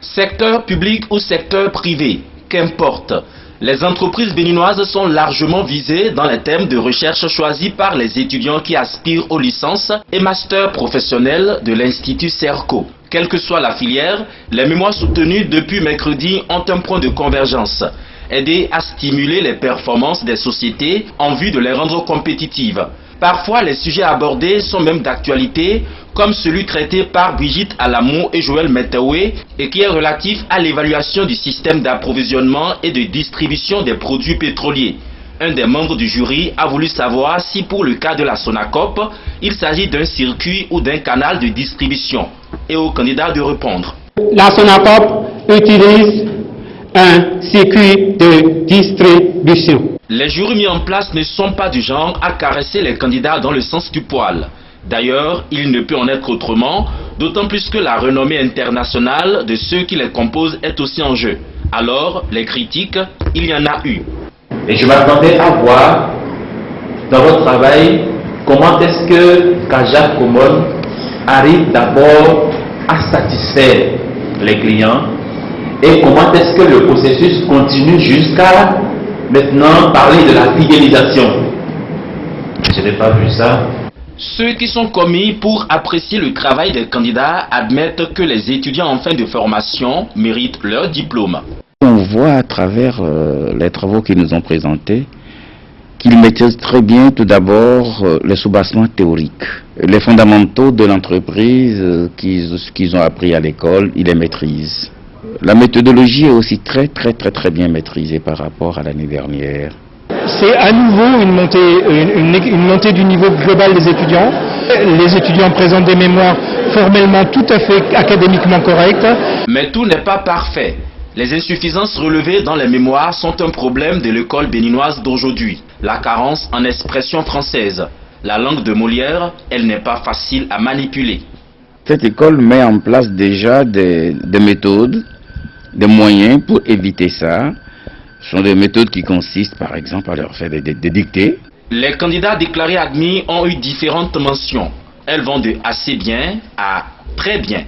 Secteur public ou secteur privé, qu'importe. Les entreprises béninoises sont largement visées dans les thèmes de recherche choisis par les étudiants qui aspirent aux licences et masters professionnels de l'Institut Serco. Quelle que soit la filière, les mémoires soutenues depuis mercredi ont un point de convergence: aider à stimuler les performances des sociétés en vue de les rendre compétitives. Parfois, les sujets abordés sont même d'actualité, comme celui traité par Brigitte Alamou et Joël Metawé et qui est relatif à l'évaluation du système d'approvisionnement et de distribution des produits pétroliers. Un des membres du jury a voulu savoir si pour le cas de la Sonacop, il s'agit d'un circuit ou d'un canal de distribution, et au candidat de répondre. La Sonacop utilise un circuit de distribution. Les jurys mis en place ne sont pas du genre à caresser les candidats dans le sens du poil. D'ailleurs, il ne peut en être autrement, d'autant plus que la renommée internationale de ceux qui les composent est aussi en jeu. Alors, les critiques, il y en a eu. Et je m'attendais à voir dans votre travail comment est-ce que Kajak Komon arrive d'abord à satisfaire les clients et comment est-ce que le processus continue jusqu'à maintenant parler de la fidélisation. Je n'ai pas vu ça. Ceux qui sont commis pour apprécier le travail des candidats admettent que les étudiants en fin de formation méritent leur diplôme. On voit à travers les travaux qu'ils nous ont présentés qu'ils maîtrisent très bien tout d'abord les soubassements théoriques. Les fondamentaux de l'entreprise qu'ils ont appris à l'école, ils les maîtrisent. La méthodologie est aussi très bien maîtrisée par rapport à l'année dernière. C'est à nouveau une montée du niveau global des étudiants. Les étudiants présentent des mémoires formellement tout à fait académiquement correctes. Mais tout n'est pas parfait. Les insuffisances relevées dans les mémoires sont un problème de l'école béninoise d'aujourd'hui. La carence en expression française. La langue de Molière, elle n'est pas facile à manipuler. Cette école met en place déjà des méthodes, des moyens pour éviter ça. Ce sont des méthodes qui consistent par exemple à leur faire des dictées. Les candidats déclarés admis ont eu différentes mentions. Elles vont de assez bien à très bien.